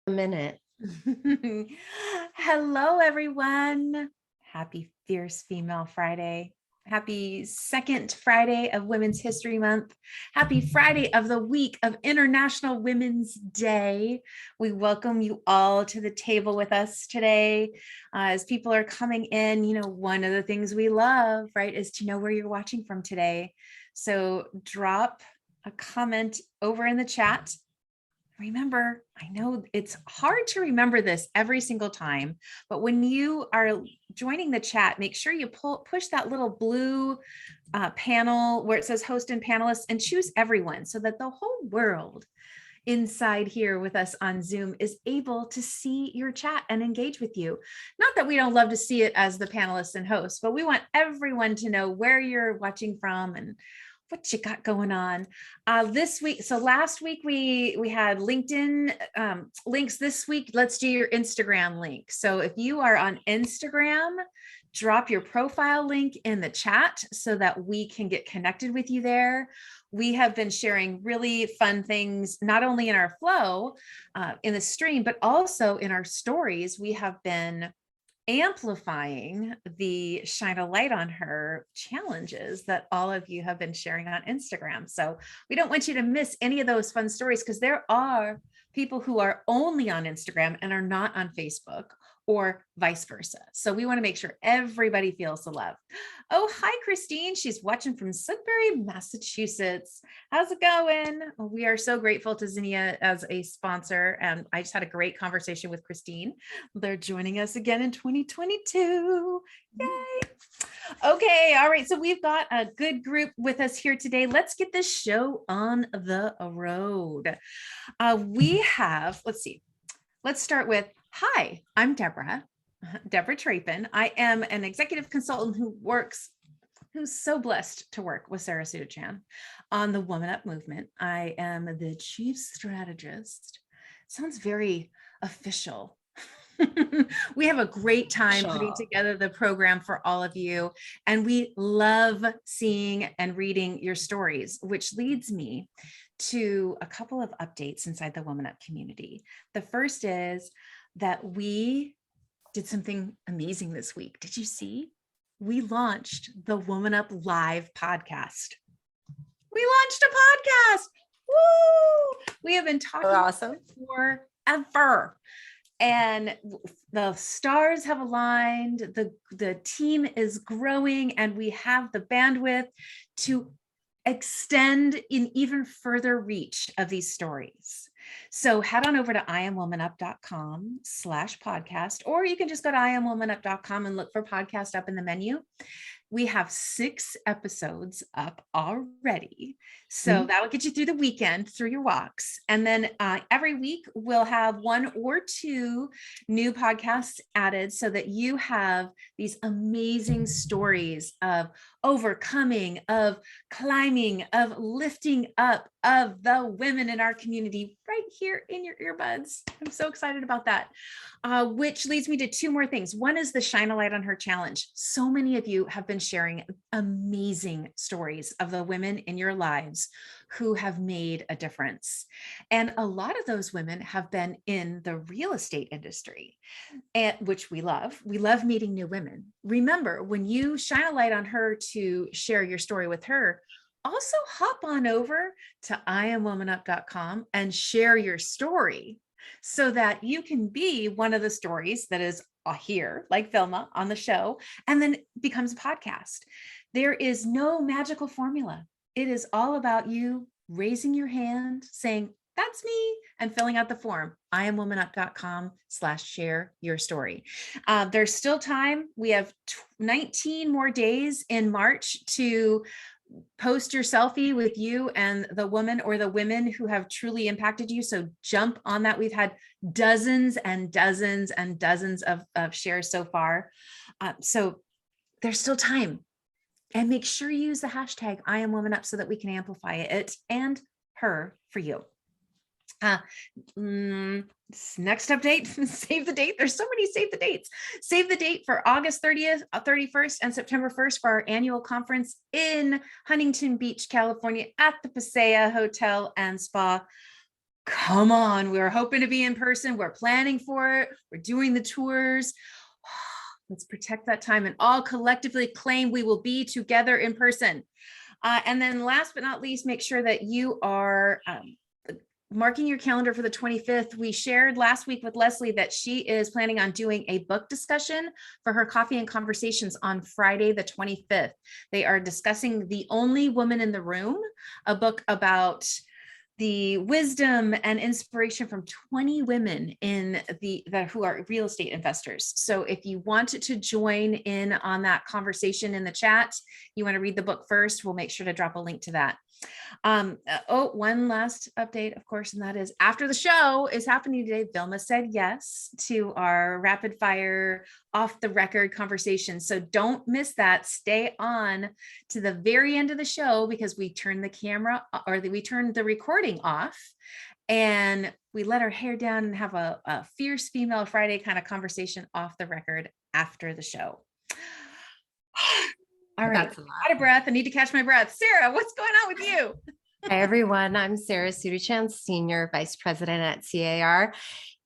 minute. Hello, everyone. Happy Fierce Female Friday. Happy second Friday of Women's History Month. Happy Friday of the week of International Women's Day. We welcome you all to the table with us today. As people are coming in, one of the things we love, right, is to know where you're watching from today. So drop a comment over in the chat. Remember, I know it's hard to remember this every single time, but when you are joining the chat, make sure you push that little blue panel where it says host and panelists and choose everyone so that the whole world inside here with us on Zoom is able to see your chat and engage with you. Not that we don't love to see it as the panelists and hosts, but we want everyone to know where you're watching from and what you got going on this week. So last week we had LinkedIn links. This week, let's do your Instagram link. So if you are on Instagram, drop your profile link in the chat so that we can get connected with you there. We have been sharing really fun things, not only in our flow in the stream, but also in our stories. We have been amplifying the shine a light on her challenges that all of you have been sharing on Instagram. So we don't want you to miss any of those fun stories because there are people who are only on Instagram and are not on Facebook or vice versa. So we want to make sure everybody feels the love. Oh, hi, Christine. She's watching from Sudbury, Massachusetts. How's it going? Well, we are so grateful to Zinnia as a sponsor. And I just had a great conversation with Christine. They're joining us again in 2022. Yay. Okay. All right. So we've got a good group with us here today. Let's get this show on the road. Let's start with, hi, I'm Debra Trapin. I am an executive consultant who's so blessed to work with Sara Chan on the WomanUP movement. I am the chief strategist. Sounds very official. We have a great time putting together the program for all of you, and we love seeing and reading your stories, which leads me to a couple of updates inside the WomanUP community. The first is that we did something amazing this week. Did you see? We launched the WomanUP Live podcast. We launched a podcast. Woo! We have been talking awesome forever. And the stars have aligned, the team is growing, and we have the bandwidth to extend in even further reach of these stories. So head on over to imwomanup.com/podcast, or you can just go to imwomanup.com and look for podcast up in the menu. We have 6 episodes up already. So that will get you through the weekend, through your walks. And then every week we'll have 1 or 2 new podcasts added so that you have these amazing stories of overcoming, of climbing, of lifting up of the women in our community right here in your earbuds. I'm so excited about that. Which leads me to 2 more things. One is the Shine a Light on Her challenge. So many of you have been sharing amazing stories of the women in your lives who have made a difference. And a lot of those women have been in the real estate industry, which we love. We love meeting new women. Remember, when you shine a light on her to share your story with her, also hop on over to imwomanup.com and share your story so that you can be one of the stories that is here, like Vilma on the show, and then becomes a podcast. There is no magical formula. It is all about you raising your hand, saying, that's me, and filling out the form, imwomanup.com/share your story. There's still time. We have 19 more days in March to post your selfie with you and the woman or the women who have truly impacted you. So jump on that. We've had dozens and dozens and dozens of shares so far. So there's still time. And make sure you use the hashtag #IamWomanUp so that we can amplify it and her for you. Next update, save the date. There's so many save the dates. Save the date for August 30th, 31st, and September 1st for our annual conference in Huntington Beach, California at the Paseo Hotel and Spa. come on, we're hoping to be in person. We're planning for it. We're doing the tours. Let's protect that time and all collectively claim we will be together in person. And then last but not least, make sure that you are marking your calendar for the 25th. We shared last week with Leslie that she is planning on doing a book discussion for her Coffee and Conversations on Friday, the 25th. They are discussing The Only Woman in the Room, a book about the wisdom and inspiration from 20 women who are real estate investors. So if you want to join in on that conversation in the chat, you want to read the book first, we'll make sure to drop a link to that. One last update, of course, and that is after the show is happening today, Vilma said yes to our rapid fire off the record conversation. So don't miss that. Stay on to the very end of the show because we turn the camera we turn the recording off and we let our hair down and have a Fierce Female Friday kind of conversation off the record after the show. All right, out of breath. I need to catch my breath. Sara, what's going on with you? Hi, everyone. I'm Sara Suduchan, Senior Vice President at CAR,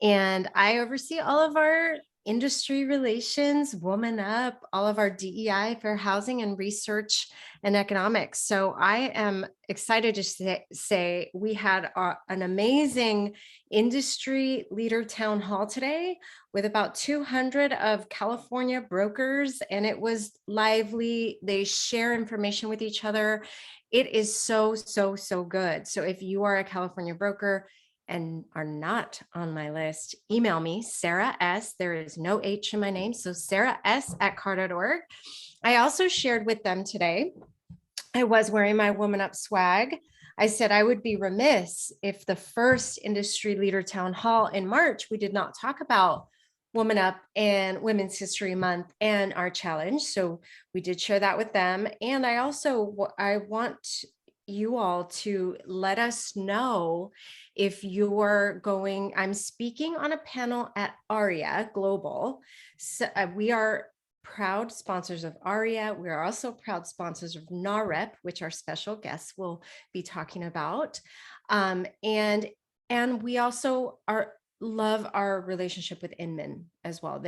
and I oversee all of our industry relations, WomanUP, all of our DEI, fair housing and research and economics. So I am excited to say we had an amazing industry leader town hall today with about 200 of California brokers, and it was lively. They share information with each other. It is so, so, so good. So if you are a California broker and are not on my list, email me, Sara S. There is no H in my name. So Sara S at car.org. I also shared with them today, I was wearing my WomanUP swag. I said I would be remiss if the first industry leader town hall in March, we did not talk about WomanUP and Women's History Month and our challenge. So we did share that with them. And I want you all to let us know if you're going. I'm speaking on a panel at ARIA Global. So, we are proud sponsors of ARIA. We are also proud sponsors of NAREP, which our special guests will be talking about. And we also love our relationship with Inman as well.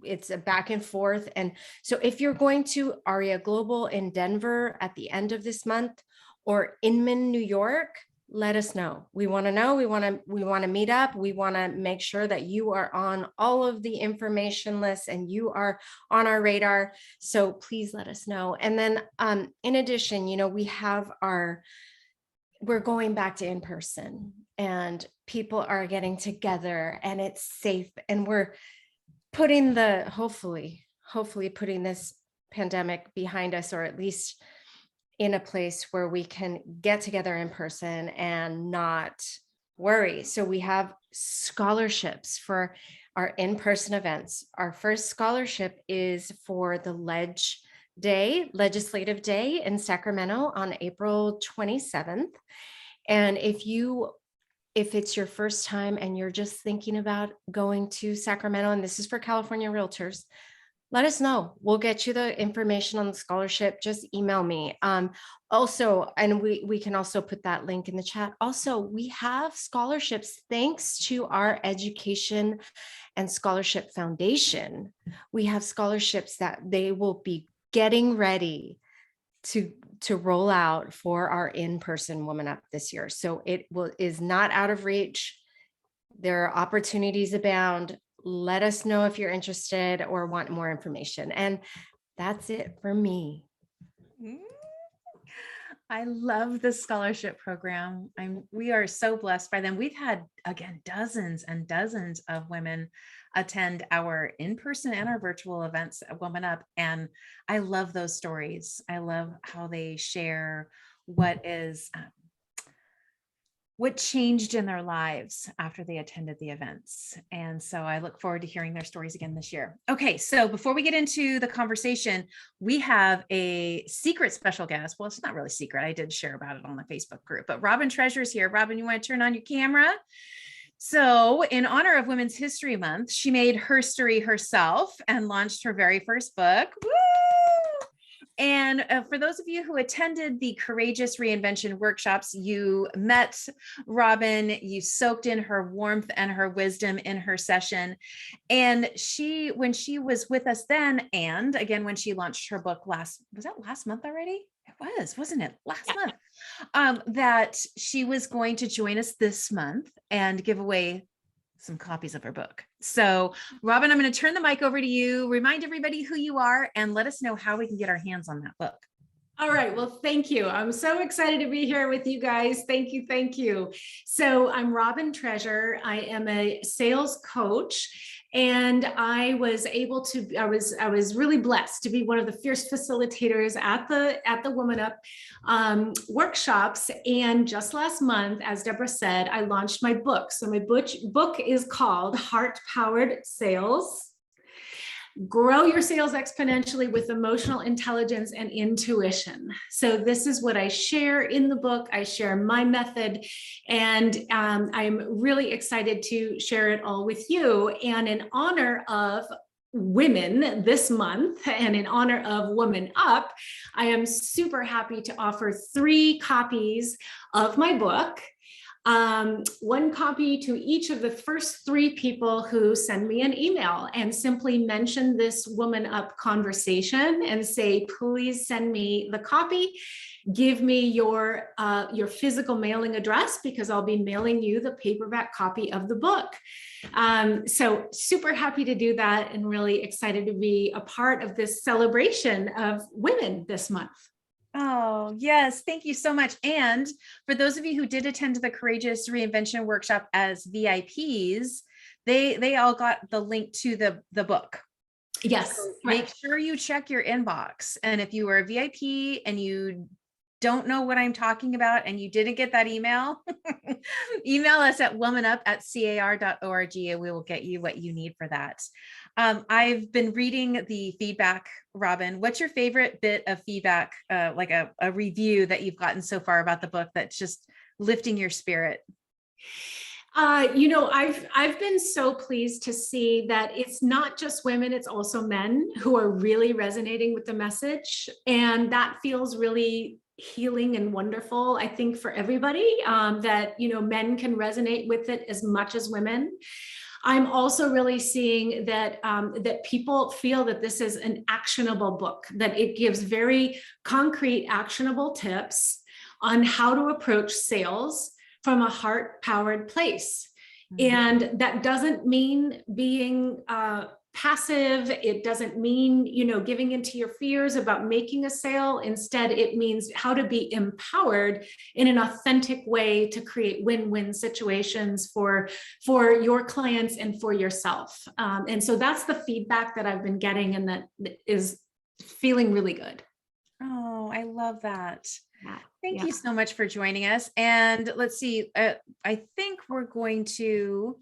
It's a back and forth. And so if you're going to ARIA Global in Denver at the end of this month or Inman, New York, let us know. We want to know. We want to meet up. We want to make sure that you are on all of the information lists and you are on our radar. So please let us know. And then in addition, we're going back to in person and people are getting together and it's safe. And we're putting hopefully putting this pandemic behind us, or at least in a place where we can get together in person and not worry. So we have scholarships for our in-person events. Our first scholarship is for the Legislative Day in Sacramento on April 27th. And if it's your first time and you're just thinking about going to Sacramento, and this is for California realtors, let us know. We'll get you the information on the scholarship. Just email me. Also, and we can also put that link in the chat. Also, we have scholarships thanks to our Education and Scholarship Foundation. We have scholarships that they will be getting ready to roll out for our in-person WomanUP this year. So it is not out of reach. There are opportunities abound. Let us know if you're interested or want more information. And that's it for me. I love the scholarship program. We are so blessed by them. We've had, again, dozens and dozens of women attend our in-person and our virtual events at WomanUP. And I love those stories. I love how they share what changed in their lives after they attended the events. And so I look forward to hearing their stories again this year. Okay, so before we get into the conversation, we have a secret special guest. Well, it's not really secret. I did share about it on the Facebook group, but Robin Treasure is here. Robin, you want to turn on your camera? So in honor of Women's History Month, she made herstory herself and launched her very first book. Woo! And for those of you who attended the Courageous Reinvention workshops, you met Robin, you soaked in her warmth and her wisdom in her session. And when she was with us then, and again, when she launched her book was that last month already? It wasn't it? Last month. That she was going to join us this month and give away some copies of her book. So Robin, I'm going to turn the mic over to you, remind everybody who you are, and let us know how we can get our hands on that book. All right. Well, thank you. I'm so excited to be here with you guys. Thank you. Thank you. So I'm Robin Treasure. I am a sales coach. And I was really blessed to be one of the fierce facilitators at the WomanUP workshops. And just last month, as Debra said, I launched my book. So my book is called Heart Powered Sales. Grow your sales exponentially with emotional intelligence and intuition. So this is what I share in the book. I share my method, and I'm really excited to share it all with you. And in honor of women this month, and in honor of WomanUP, I am super happy to offer 3 copies of my book. 1 copy to each of the first 3 people who send me an email and simply mention this WomanUP conversation and say, please send me the copy. Give me your physical mailing address, because I'll be mailing you the paperback copy of the book. So super happy to do that, and really excited to be a part of this celebration of women this month. Oh, yes. Thank you so much. And for those of you who did attend the Courageous Reinvention workshop as VIPs, they all got the link to the book. Yes. So make sure you check your inbox. And if you were a VIP and you don't know what I'm talking about and you didn't get that email, email us at womanup@car.org and we will get you what you need for that. I've been reading the feedback. Robin, what's your favorite bit of feedback, like a review that you've gotten so far about the book that's just lifting your spirit? I've been so pleased to see that it's not just women, it's also men who are really resonating with the message. And that feels really healing and wonderful, I think, for everybody, that, men can resonate with it as much as women. I'm also really seeing that that people feel that this is an actionable book, that it gives very concrete, actionable tips on how to approach sales from a heart-powered place. Mm-hmm. And that doesn't mean being passive. It doesn't mean, giving into your fears about making a sale. Instead, it means how to be empowered in an authentic way to create win-win situations for your clients and for yourself. And so that's the feedback that I've been getting, and that is feeling really good. Oh, I love that. Yeah. Thank you so much for joining us. And let's see, I think we're going to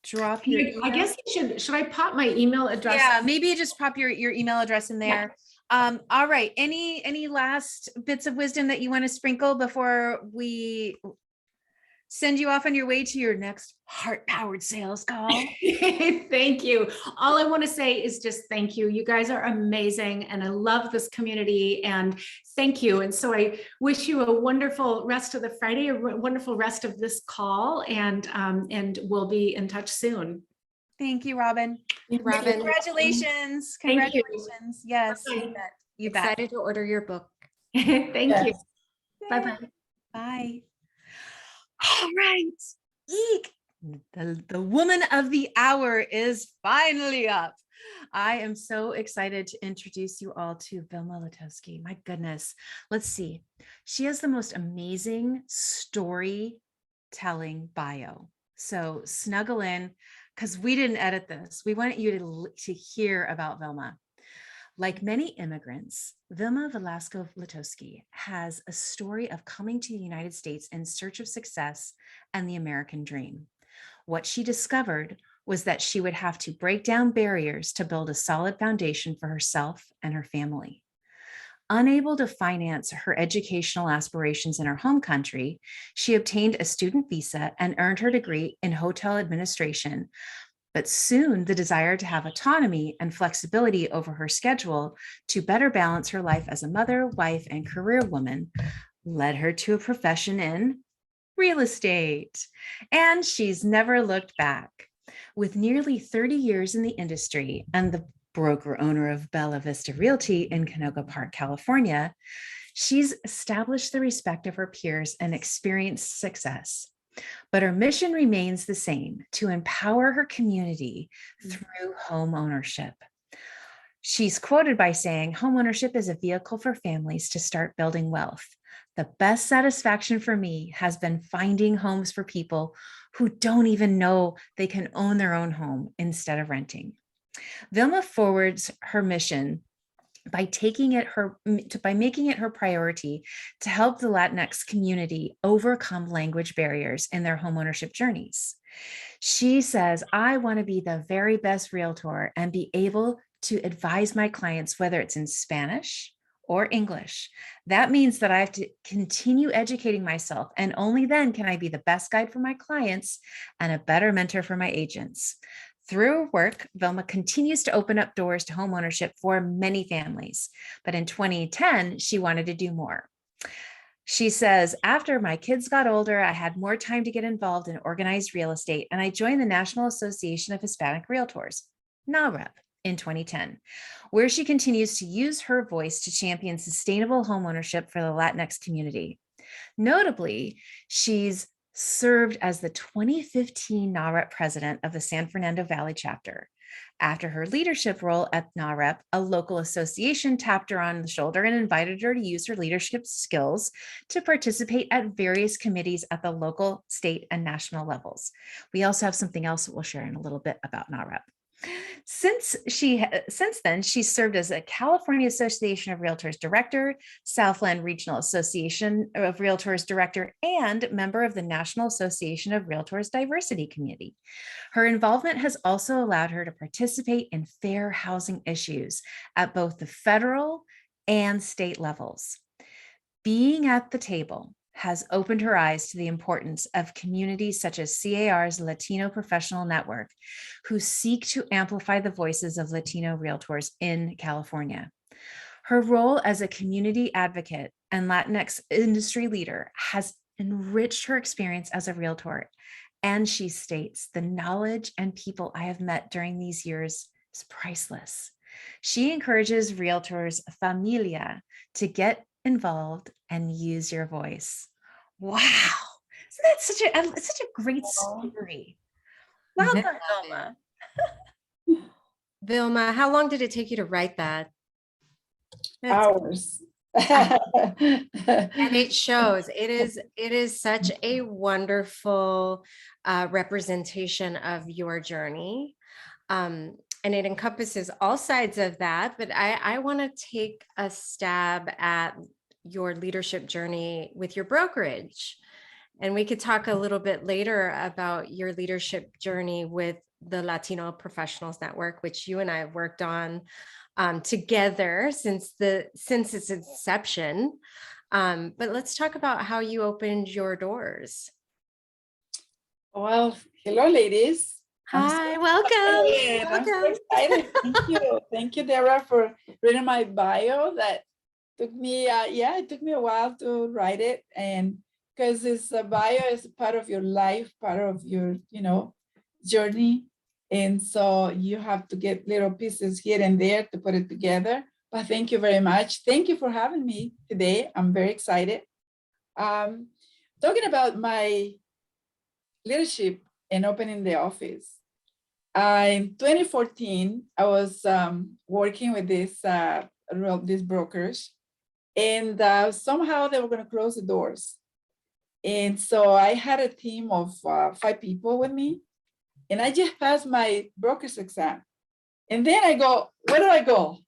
drop your email. I guess should I pop my email address? Yeah, maybe just pop your email address in there. Yeah. All right. Any last bits of wisdom that you want to sprinkle before we send you off on your way to your next heart-powered sales call? Thank you. All I want to say is just thank you. You guys are amazing, and I love this community, and thank you. And so I wish you a wonderful rest of the Friday, a wonderful rest of this call, and we'll be in touch soon. Thank you, Robin. Robin. Congratulations. Congratulations. Yes. You bet. Excited to order your book. Thank you. Bye-bye. Bye. All right. Eek. The woman of the hour is finally up. I am so excited to introduce you all to Vilma Letosky. My goodness. Let's see. She has the most amazing storytelling bio. So snuggle in, because we didn't edit this. We want you to hear about Vilma. Like many immigrants, Vilma Letosky has a story of coming to the United States in search of success and the American dream. What she discovered was that she would have to break down barriers to build a solid foundation for herself and her family. Unable to finance her educational aspirations in her home country, she obtained a student visa and earned her degree in hotel administration. But soon the desire to have autonomy and flexibility over her schedule to better balance her life as a mother, wife, and career woman led her to a profession in real estate. And she's never looked back. With nearly 30 years in the industry and the broker owner of Bella Vista Realty in Canoga Park, California, she's established the respect of her peers and experienced success. But her mission remains the same: to empower her community through home ownership. She's quoted by saying, "Homeownership is a vehicle for families to start building wealth. The best satisfaction for me has been finding homes for people who don't even know they can own their own home instead of renting." Vilma forwards her mission by making it her priority to help the Latinx community overcome language barriers in their homeownership journeys. She says, "I want to be the very best realtor and be able to advise my clients, whether it's in Spanish or English. That means that I have to continue educating myself, and only then can I be the best guide for my clients and a better mentor for my agents." Through her work, Vilma continues to open up doors to homeownership for many families. But in 2010, she wanted to do more. She says, "After my kids got older, I had more time to get involved in organized real estate, and I joined the National Association of Hispanic Realtors, NAHREP, in 2010, where she continues to use her voice to champion sustainable homeownership for the Latinx community. Notably, she's served as the 2015 NAHREP president of the San Fernando Valley chapter. After her leadership role at NAHREP, a local association tapped her on the shoulder and invited her to use her leadership skills to participate at various committees at the local, state, and national levels. We also have something else that we'll share in a little bit about NAHREP. Since then, she's served as a California Association of Realtors Director, Southland Regional Association of Realtors Director, and member of the National Association of Realtors Diversity Committee. Her involvement has also allowed her to participate in fair housing issues at both the federal and state levels. Being at the table has opened her eyes to the importance of communities such as CAR's Latino Professional Network, who seek to amplify the voices of Latino realtors in California. Her role as a community advocate and Latinx industry leader has enriched her experience as a realtor. And she states, "The knowledge and people I have met during these years is priceless." She encourages realtors, familia, to get involved and use your voice. Wow. So that's such a great story. Welcome, Vilma. Vilma, how long did it take you to write that? Hours. And it shows. It is such a wonderful representation of your journey. And it encompasses all sides of that. But I want to take a stab at your leadership journey with your brokerage. And we could talk a little bit later about your leadership journey with the Latino Professionals Network, which you and I have worked on together since its inception. But let's talk about how you opened your doors. Well, hello, ladies. Hi, welcome. I'm so excited. Thank you. Thank you, Debra, for reading my bio. That took me, it took me a while to write it. And because this bio is part of your life, part of your, journey. And so you have to get little pieces here and there to put it together. But thank you very much. Thank you for having me today. I'm very excited. Talking about my leadership and opening the office. In 2014, I was working with these brokers, and somehow they were going to close the doors. And so I had a team of 5 people with me, and I just passed my broker's exam. And then I go, where do I go?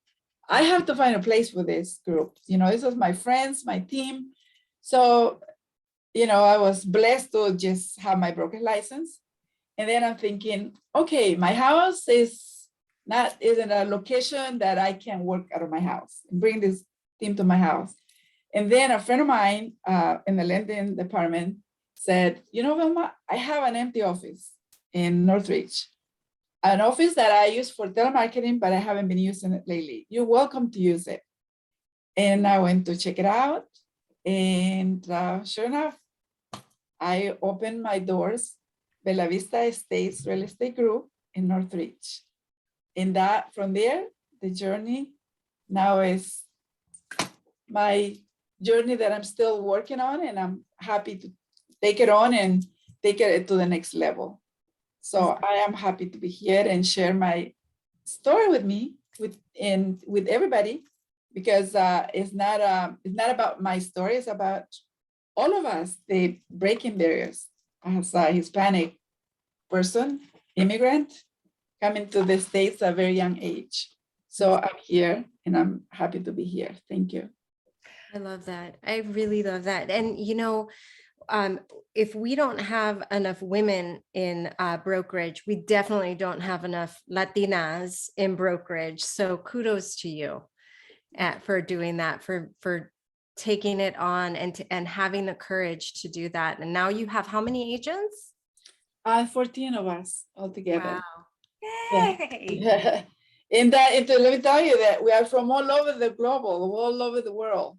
I have to find a place for this group. This was my friends, my team. So, I was blessed to just have my broker license. And then I'm thinking, okay, my house is in a location that I can work out of my house and bring this team to my house. And then a friend of mine in the lending department said, Vilma, I have an empty office in Northridge. an office that I use for telemarketing, but I haven't been using it lately. You're welcome to use it. And I went to check it out. And sure enough, I opened my doors, Bella Vista Estates Real Estate Group in Northridge. And that from there, the journey now is my journey that I'm still working on, and I'm happy to take it on and take it to the next level. So I am happy to be here and share my story with with everybody, because it's not about my story. It's about all of us, the breaking barriers as a Hispanic person, immigrant, coming to the States at a very young age. So I'm here and I'm happy to be here. Thank you. I love that. I really love that. And, you know, if we don't have enough women in brokerage, we definitely don't have enough Latinas in brokerage. So kudos to you for doing that, for taking it on and having the courage to do that. And now you have how many agents? 14 of us altogether. Wow. Yay. And let me tell you that we are from all over the globe, all over the world.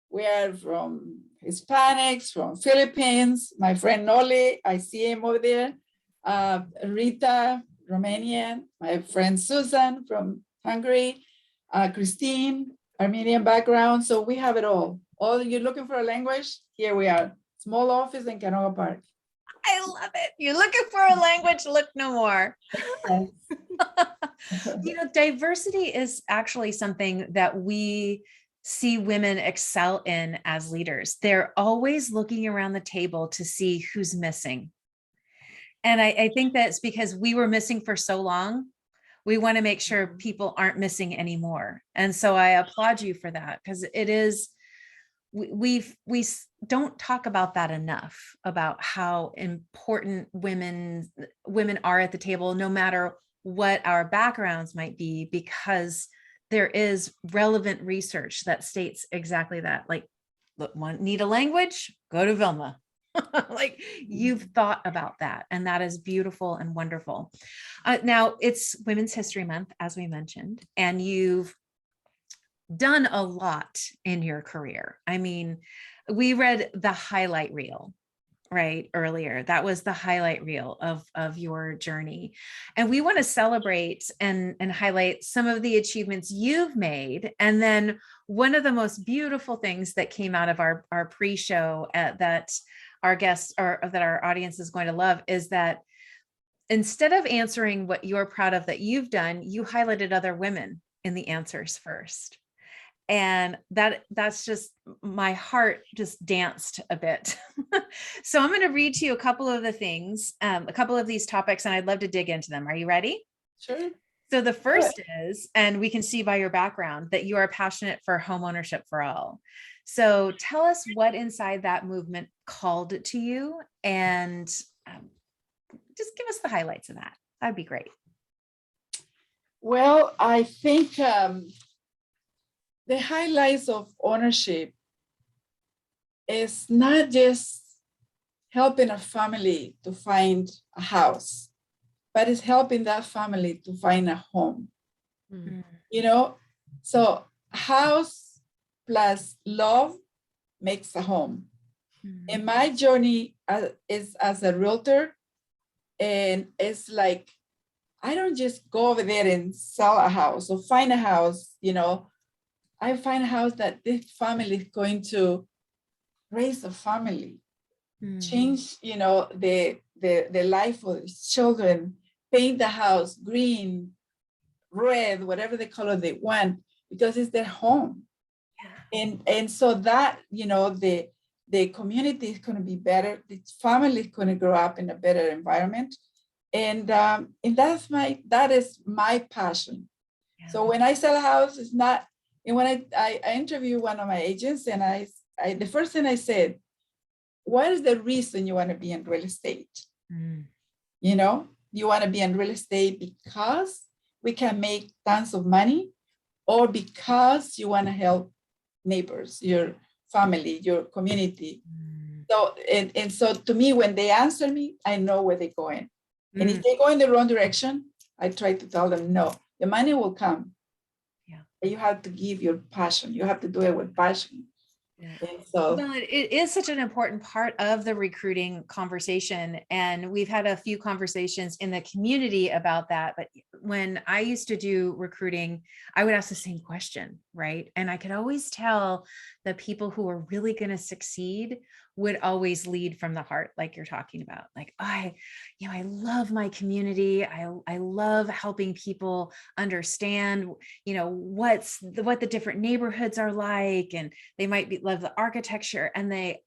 We are from Hispanics, from Philippines, my friend Noli, I see him over there, Rita, Romanian, my friend Susan from Hungary, Christine, Armenian background. So we have it all. All you're looking for a language, here we are. Small office in Canoga Park. I love it. You're looking for a language, look no more. You know, diversity is actually something that we see women excel in as leaders. They're always looking around the table to see who's missing. And I think that's because we were missing for so long. We want to make sure people aren't missing anymore. And so I applaud you for that, because it is, we don't talk about that enough, about how important women are at the table, no matter what our backgrounds might be, because there is relevant research that states exactly that. Like, look, need a language? Go to Vilma. Like, you've thought about that, and that is beautiful and wonderful. Now it's Women's History Month, as we mentioned, and you've done a lot in your career. I mean, we read the highlight reel right earlier. That was the highlight reel of your journey. And we want to celebrate and highlight some of the achievements you've made. And then one of the most beautiful things that came out of our pre-show that our guests that our audience is going to love is that instead of answering what you're proud of that you've done, you highlighted other women in the answers first. And that's just, my heart just danced a bit. So I'm going to read to you a couple of the things, a couple of these topics, and I'd love to dig into them. Are you ready? Sure. So the first is, and we can see by your background that you are passionate for home ownership for all. So tell us what inside that movement called to you, and just give us the highlights of that. That'd be great. Well, I think the highlights of ownership is not just helping a family to find a house, but it's helping that family to find a home. Mm. You know, so house plus love makes a home. And my journey is as a realtor, and it's like, I don't just go over there and sell a house or find a house, you know. I find a house that this family is going to raise a family, change, you know, the life of its children, paint the house green, red, whatever the color they want, because it's their home. Yeah. And so that, you know, the community is going to be better. The family is going to grow up in a better environment. And that is my passion. Yeah. So when I sell a house, it's not, and when I interviewed one of my agents, and I the first thing I said, what is the reason you want to be in real estate? You know, you want to be in real estate because we can make tons of money, or because you want to help neighbors, your family, your community. So, and so to me, when they answer me, I know where they're going. And if they go in the wrong direction, I try to tell them, no, the money will come. Yeah. You have to give your passion. You have to do it with passion. Yeah. And so Well, it is such an important part of the recruiting conversation. And we've had a few conversations in the community about that. But when I used to do recruiting, I would ask the same question, right? And I could always tell the people who were really going to succeed would always lead from the heart, like you're talking about. Like, I love my community. I love helping people understand, what the different neighborhoods are like, and they might love the architecture, and they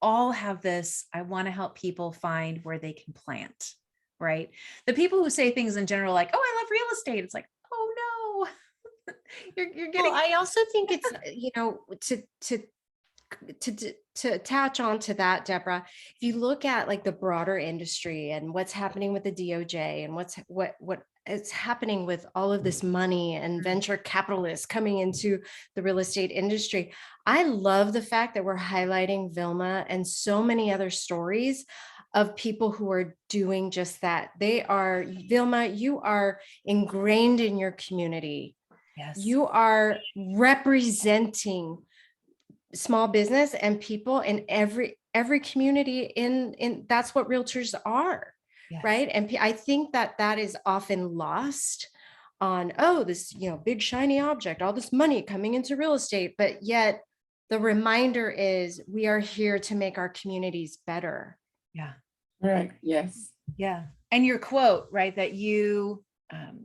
all have this, I want to help people find where they can plant, right? The people who say things in general, like, oh, I love real estate. It's like, oh no, you're getting. Well, I also think it's, to attach on to that, Deborah, if you look at like the broader industry and what's happening with the DOJ and what is happening with all of this money and venture capitalists coming into the real estate industry, I love the fact that we're highlighting Vilma and so many other stories of people who are doing just that. Vilma, you are ingrained in your community. Yes. You are representing small business and people in every community in that's what realtors are. Yes. Right. And I think that is often lost on, oh, this, big shiny object, all this money coming into real estate. But yet the reminder is we are here to make our communities better. Yeah. right, yes. Yeah. And your quote, right, that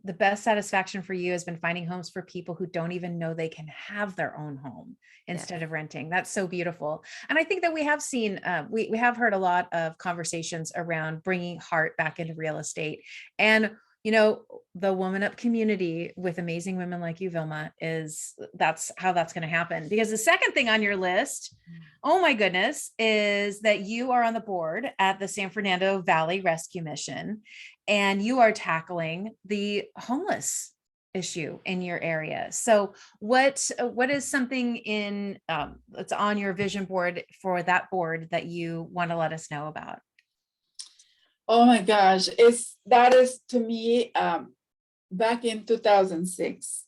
the best satisfaction for you has been finding homes for people who don't even know they can have their own home instead of renting. That's so beautiful. And I think that we have seen, we have heard a lot of conversations around bringing heart back into real estate. And, the WomanUP community with amazing women like you, Vilma, that's how that's going to happen. Because the second thing on your list, oh my goodness, is that you are on the board at the San Fernando Valley Rescue Mission, and you are tackling the homeless issue in your area. So what is something that's on your vision board for that board that you want to let us know about? Oh my gosh, that is to me, back in 2006,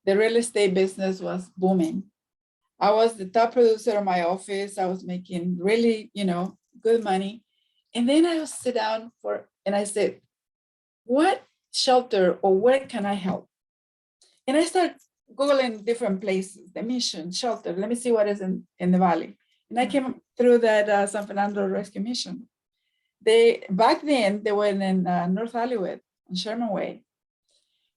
the real estate business was booming. I was the top producer of my office. I was making really, good money. And then I would sit down and I said, what shelter or where can I help? And I started Googling different places, the mission, shelter. Let me see what is in the valley. And I came through that San Fernando Rescue Mission. Back then they were in North Hollywood on Sherman Way.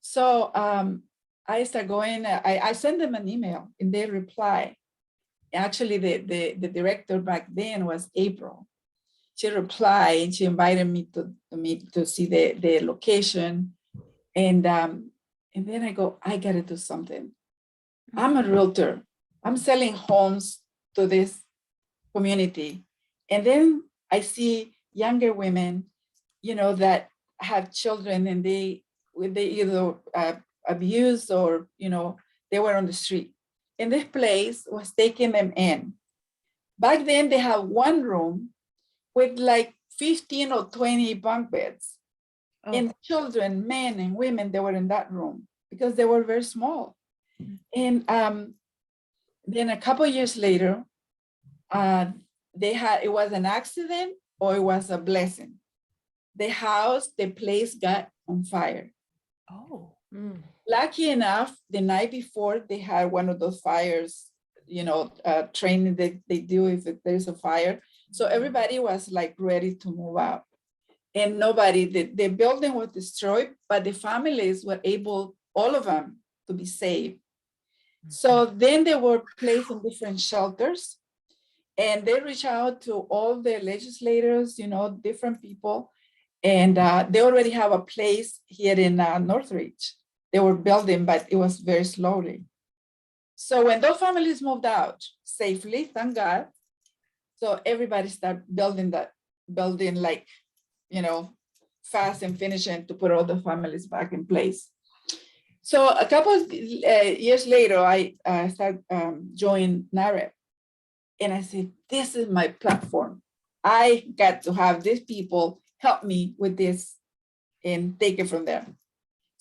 So I started going, I sent them an email and they reply. Actually, the director back then was April. She replied and she invited me to see the location. And then I go, I gotta do something. I'm a realtor. I'm selling homes to this community. And then I see younger women, that have children and they either abused or, they were on the street. And this place was taking them in. Back then they had one room with like 15 or 20 bunk beds. Oh. And children, men and women, they were in that room because they were very small. And then a couple of years later, it was an accident or it was a blessing. The place got on fire. Oh. Lucky enough, the night before they had one of those fires, training that they do if there's a fire. So everybody was like ready to move out. And the building was destroyed, but the families were able, all of them, to be saved. So then they were placed in different shelters and they reached out to all the legislators, different people. And they already have a place here in Northridge. They were building, but it was very slowly. So when those families moved out safely, thank God. So everybody started building like, fast and finishing to put all the families back in place. So a couple of years later, I started joining NAREP. And I said, this is my platform. I got to have these people help me with this and take it from there.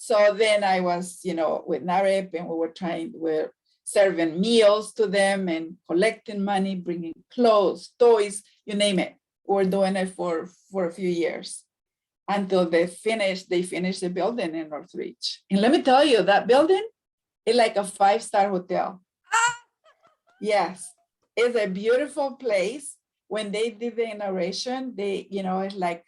So then I was, with NAREP, and we're serving meals to them and collecting money, bringing clothes, toys, you name it. We're doing it for a few years until they finished the building in Northridge. And let me tell you, that building is like a 5-star hotel. Yes, it's a beautiful place. When they did the inauguration, it's like,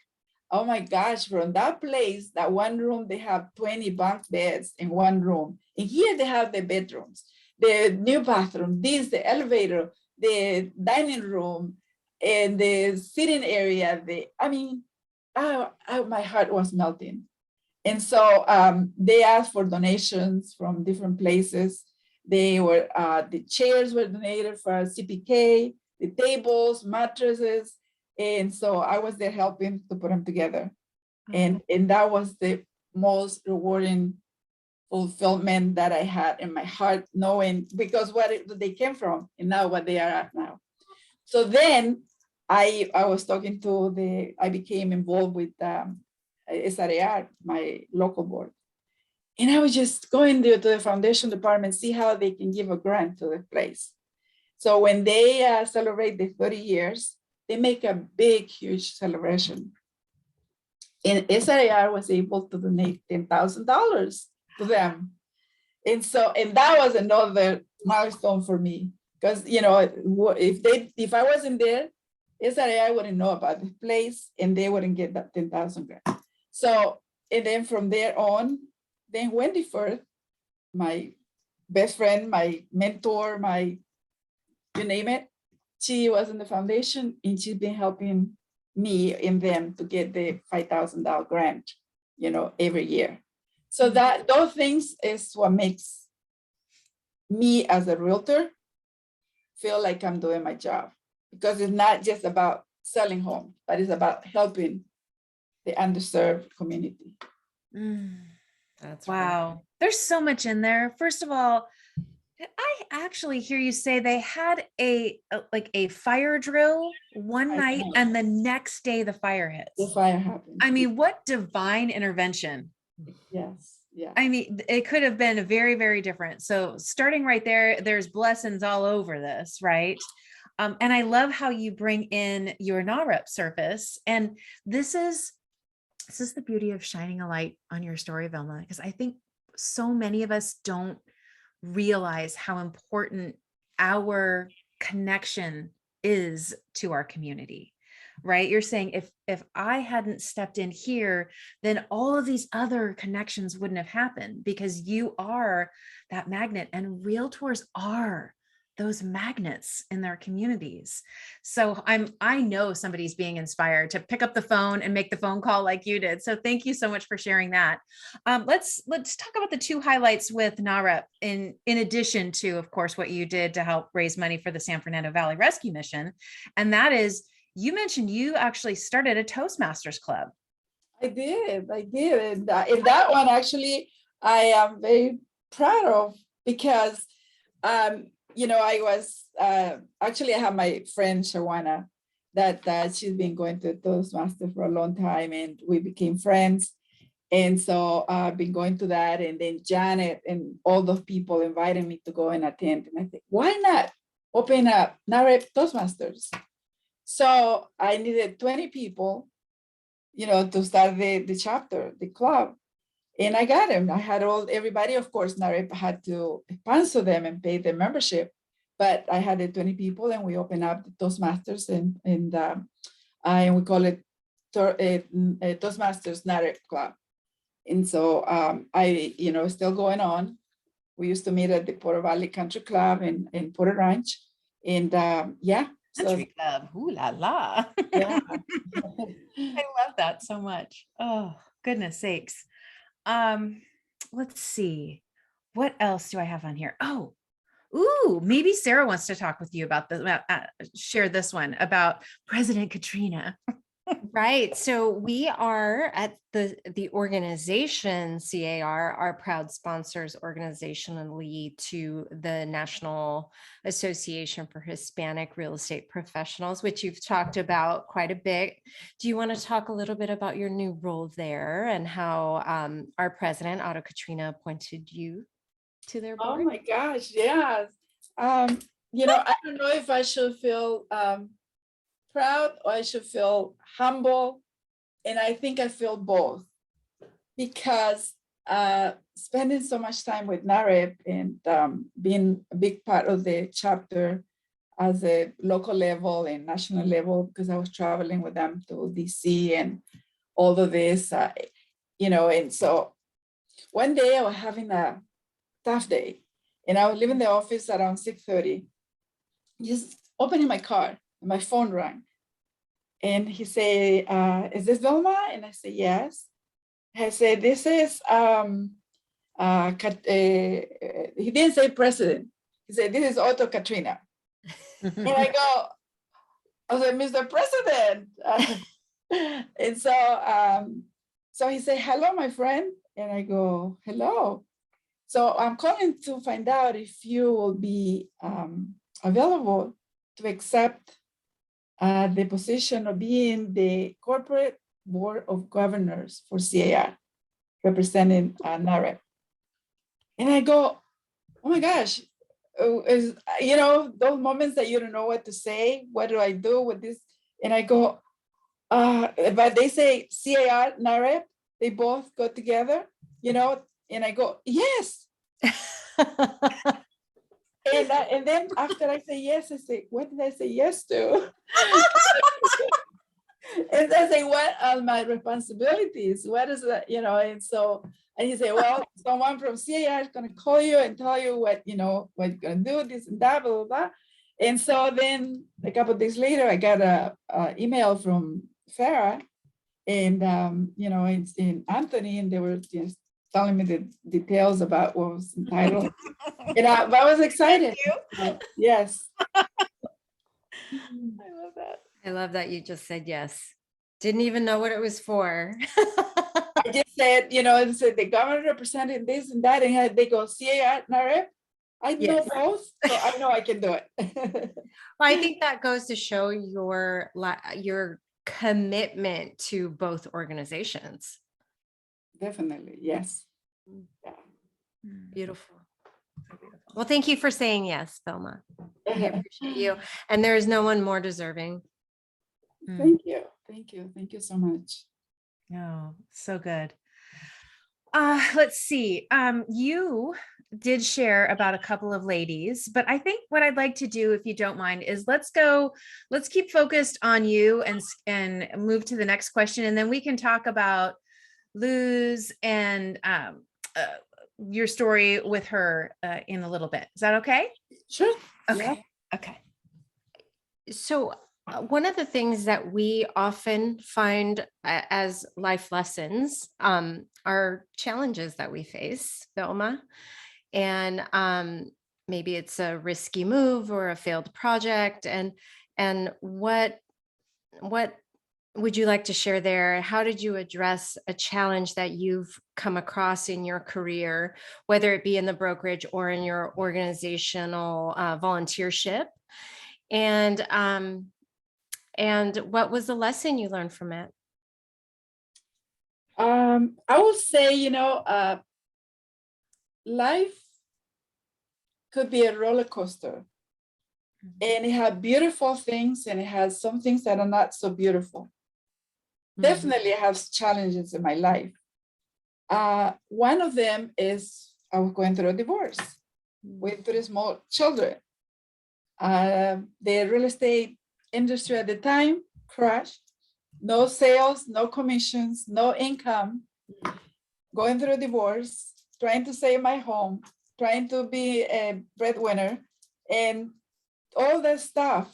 oh my gosh, from that place, that one room, they have 20 bunk beds in one room. And here they have the bedrooms, the new bathroom, the elevator, the dining room, and the sitting area. My heart was melting. And so they asked for donations from different places. The chairs were donated for CPK, the tables, mattresses. And so I was there helping to put them together. And that was the most rewarding fulfillment that I had in my heart, knowing, because they came from and now what they are at now. So then I was talking I became involved with SRAR, my local board. And I was just going there to the foundation department, see how they can give a grant to the place. So when they celebrate the 30 years, they make a big, huge celebration. And SRAR was able to donate $10,000 to them. And that was another milestone for me, because if I wasn't there, SRAR wouldn't know about the place and they wouldn't get that 10,000 grant. So, and then from there on, then Wendy Firth, my best friend, my mentor, you name it, she was in the foundation and she's been helping me and them to get the $5,000 grant, every year. So those things is what makes me as a realtor feel like I'm doing my job, because it's not just about selling homes, but it's about helping the underserved community. That's wow. There's so much in there. First of all, did I actually hear you say they had a fire drill one night and the next day the fire hits? The fire happened. I mean, what divine intervention. Yes. Yeah. I mean, it could have been very, very different. So starting right there, there's blessings all over this, right? And I love how you bring in your NAREP service. And this is the beauty of shining a light on your story, Vilma, because I think so many of us don't realize how important our connection is to our community, right? You're saying if I hadn't stepped in here, then all of these other connections wouldn't have happened, because you are that magnet, and realtors are those magnets in their communities. So I know somebody's being inspired to pick up the phone and make the phone call like you did. So thank you so much for sharing that. Let's talk about the two highlights with NAREP in addition to, of course, what you did to help raise money for the San Fernando Valley Rescue Mission. And that is, you mentioned you actually started a Toastmasters club. I did. And that one, actually, I am very proud of, because I was actually, I have my friend Shawana that she's been going to Toastmasters for a long time, and we became friends. And so I've been going to that, and then Janet and all those people invited me to go and attend. And I think, why not open up NAREP Toastmasters? So I needed 20 people, to start the chapter, the club. And I got them. I had everybody, of course, NAREP had to sponsor them and pay their membership. But I had the 20 people, and we opened up the Toastmasters, and we call it Toastmasters NAREP Club. And so still going on. We used to meet at the Porter Valley Country Club in Porter Ranch. And Country Club, ooh la la. Yeah. I love that so much. Oh, goodness sakes. Let's see. What else do I have on here? Maybe Sara wants to talk with you about this, share this one about President Katrina. Right. So we are at the organization CAR, are proud sponsors organizationally to the National Association for Hispanic Real Estate Professionals, which you've talked about quite a bit. Do you want to talk a little bit about your new role there and how our president, Otto Katrina, appointed you to their Oh board? my gosh, yes. I don't know if I should feel proud or I should feel humble. And I think I feel both because spending so much time with NAREP and being a big part of the chapter as a local level and national level, because I was traveling with them to DC and all of this, and so one day I was having a tough day and I was leaving the office around 6:30, just opening my car and my phone rang. And he said, is this Vilma? And I said, yes. I said, this is, he didn't say president. He said, this is Otto Katrina. And I was like, Mr. President. And so he said, hello, my friend. And I go, hello. So I'm calling to find out if you will be available to accept the position of being the corporate board of governors for CAR, representing NAREP. And I go, oh my gosh, those moments that you don't know what to say, what do I do with this? And I go, but they say CAR, NAREP, they both go together, and I go, yes. And then after I say yes, I say, what did I say yes to? And I say, what are my responsibilities? What is that, and he said, well, someone from CAR is going to call you and tell you what you're going to do, this and that, blah, blah, blah. And so then a couple of days later, I got a email from Sara and, in Anthony, and they were just telling me the details about what was entitled. And I was excited. Yes. I love that. I love that you just said yes. Didn't even know what it was for. I just said, it said the governor represented this and that, and they go, CAR, NAREP. I know Yes. both, so I know I can do it. Well, I think that goes to show your commitment to both organizations. Definitely, yes. Yeah. Beautiful. Well, thank you for saying yes, Vilma. We appreciate you. And there is no one more deserving. Thank you. Thank you. Thank you so much. Oh, so good. Let's see. You did share about a couple of ladies, but I think what I'd like to do, if you don't mind, is let's keep focused on you and move to the next question. And then we can talk about Luz and your story with her in a little bit. Is that okay? Sure. Okay. Yeah. Okay. So one of the things that we often find as life lessons are challenges that we face, Vilma. And maybe it's a risky move or a failed project. And what would you like to share there? How did you address a challenge that you've come across in your career, whether it be in the brokerage or in your organizational volunteership? And what was the lesson you learned from it? I would say, life could be a roller coaster. And it has beautiful things and it has some things that are not so beautiful. Definitely has challenges in my life. One of them is I was going through a divorce with 3 small children. The real estate industry at the time crashed. No sales, no commissions, no income. Going through a divorce, trying to save my home, trying to be a breadwinner, and all that stuff.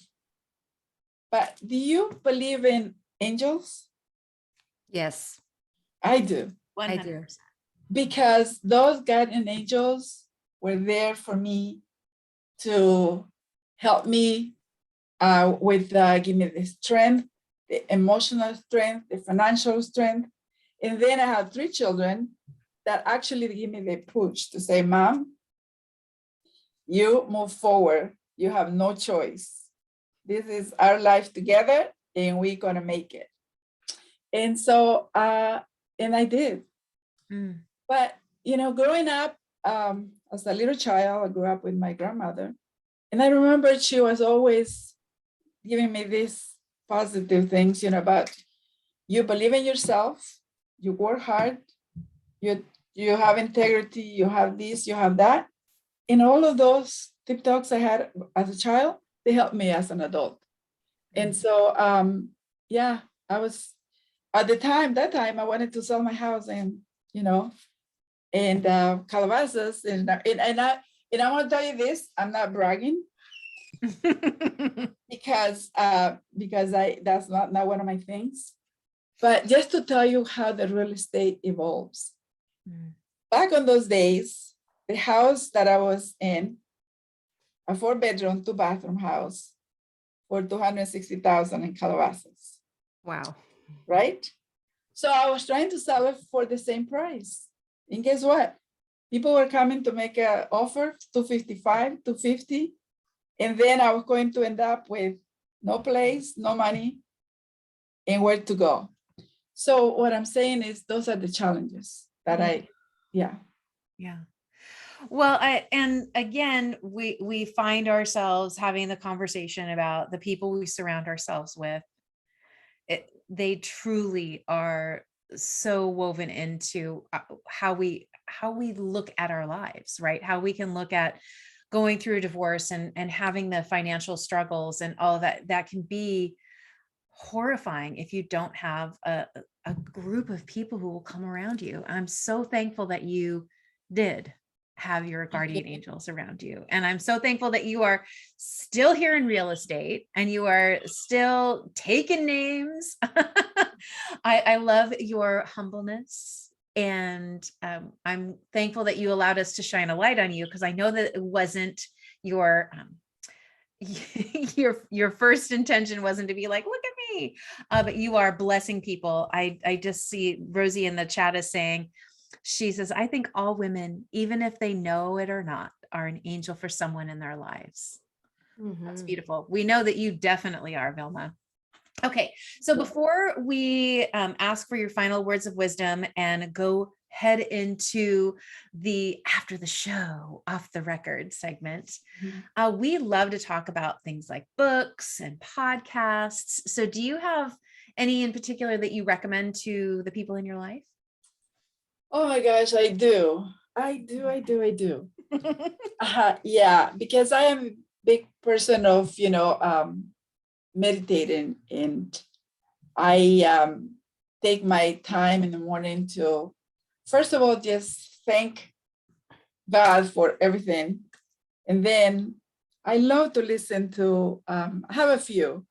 But do you believe in angels? Yes, I do. 100%. I do. Because those guardian angels were there for me to help me give me the strength, the emotional strength, the financial strength. And then I have 3 children that actually give me the push to say, Mom, you move forward. You have no choice. This is our life together and we're gonna make it. And so, and I did. But, growing up as a little child, I grew up with my grandmother. And I remember she was always giving me these positive things, about you believe in yourself, you work hard, you have integrity, you have this, you have that. And all of those tip talks I had as a child, they helped me as an adult. And so, I was at that time, I wanted to sell my house and, Calabasas. And I want to tell you this, I'm not bragging because that's not one of my things. But just to tell you how the real estate evolves. Back on those days, the house that I was in, a 4-bedroom, 2-bathroom house for $260,000 in Calabasas. Wow. Right? So I was trying to sell it for the same price. And guess what? People were coming to make an offer, $255, $250. And then I was going to end up with no place, no money, and where to go. So what I'm saying is those are the challenges that Yeah. Well, and again, we find ourselves having the conversation about the people we surround ourselves with. They truly are so woven into how we look at our lives, right? How we can look at going through a divorce and having the financial struggles and all of that can be horrifying if you don't have a group of people who will come around you. I'm so thankful that you did have your guardian angels around you. And I'm so thankful that you are still here in real estate and you are still taking names. I love your humbleness. And I'm thankful that you allowed us to shine a light on you, because I know that it wasn't your first intention wasn't to be like, look at me, but you are blessing people. I just see Rosie in the chat is saying, she says, I think all women, even if they know it or not, are an angel for someone in their lives. That's beautiful. We know that you definitely are, Vilma. Okay, so before we ask for your final words of wisdom and go head into the after the show, off the record segment, we love to talk about things like books and podcasts. So do you have any in particular that you recommend to the people in your life? Oh my gosh, I do. Yeah, because I am a big person of, meditating, and I take my time in the morning to, first of all, just thank God for everything. And then I love to listen to, I have a few.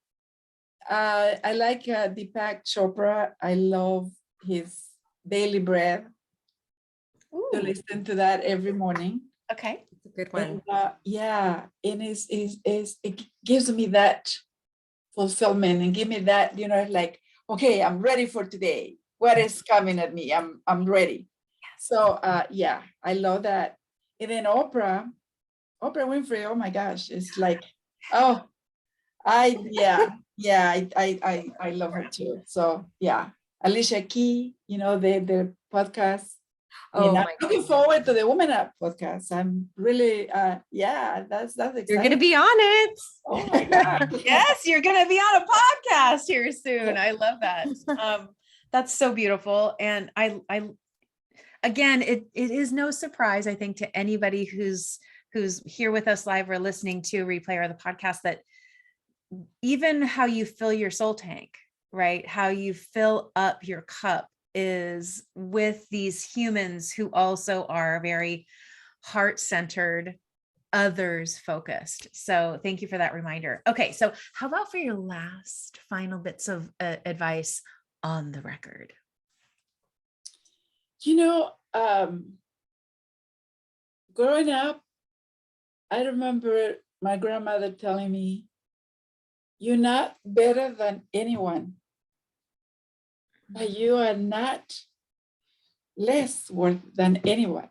I like Deepak Chopra. I love his Daily Breath. To listen to that every morning. Okay, it's a good one. And, and it gives me that fulfillment and give me that, like, okay, I'm ready for today. What is coming at me? I'm ready. So I love that. And then Oprah Winfrey, oh my gosh, it's like, oh, I love her too. So yeah, Alicia Key, the podcast. Oh, I'm looking forward to the WomanUP podcast. I'm really, that's exciting. You're going to be on it. Oh my God. Yes, you're going to be on a podcast here soon. I love that. That's so beautiful. And I again, it is no surprise, I think, to anybody who's here with us live or listening to a replay or the podcast, that even how you fill your soul tank, right? How you fill up your cup is with these humans who also are very heart-centered, others focused. So thank you for that reminder. Okay, so how about for your last final bits of advice on the record? Growing up, I remember my grandmother telling me, you're not better than anyone. but you are not less worth than anyone.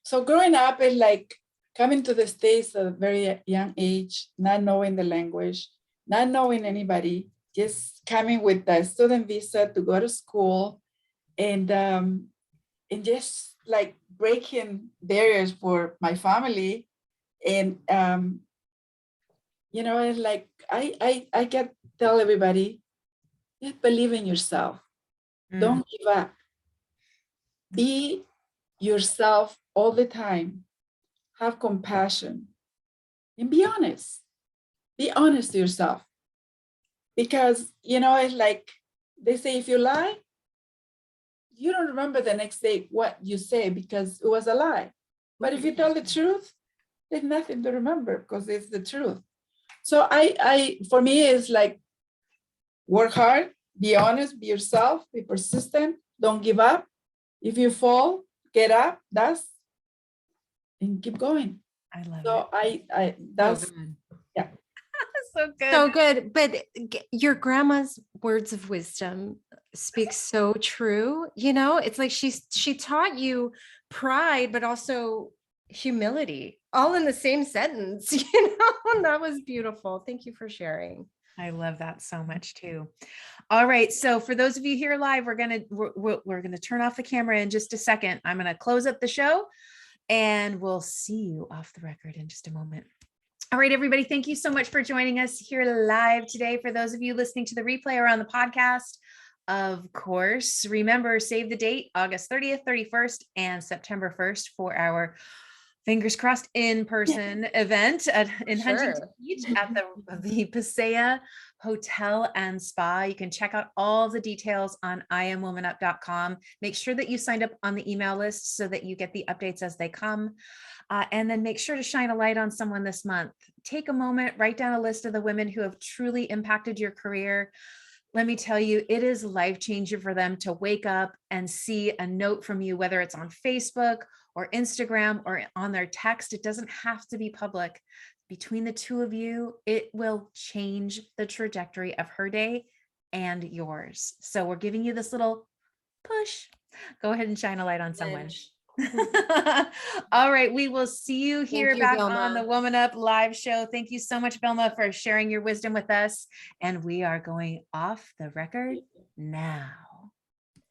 So growing up is like coming to the States at a very young age, not knowing the language, not knowing anybody, just coming with a student visa to go to school, and just like breaking barriers for my family. And it's like I can tell everybody, just believe in yourself. Don't give up. Be yourself all the time. Have compassion and be honest. Be honest to yourself. Because, it's like they say, if you lie, you don't remember the next day what you say because it was a lie. But if you tell the truth, there's nothing to remember because it's the truth. So for me, it's like work hard, be honest, be yourself, be persistent, don't give up. If you fall, get up, and keep going. I love So it. that's So good. yeah. So good. So good. But your grandma's words of wisdom speak so true. It's like she taught you pride, but also humility, all in the same sentence. And that was beautiful. Thank you for sharing. I love that so much too. All right. So for those of you here live, we're gonna turn off the camera in just a second. I'm gonna close up the show and we'll see you off the record in just a moment. All right, everybody. Thank you so much for joining us here live today. For those of you listening to the replay or on the podcast, of course, remember, save the date, August 30th, 31st, and September 1st for our fingers crossed in-person event in Huntington Beach at the Pasea Hotel and Spa. You can check out all the details on IamWomanUp.com. Make sure that you signed up on the email list so that you get the updates as they come. And then make sure to shine a light on someone this month. Take a moment, write down a list of the women who have truly impacted your career. Let me tell you, it is life-changing for them to wake up and see a note from you, whether it's on Facebook or Instagram or on their text. It doesn't have to be public. Between the two of you, it will change the trajectory of her day and yours. So we're giving you this little push. Go ahead and shine a light on someone. All right. We will see you here back on the Woman Up live show. Thank you so much, Vilma, for sharing your wisdom with us. And we are going off the record now.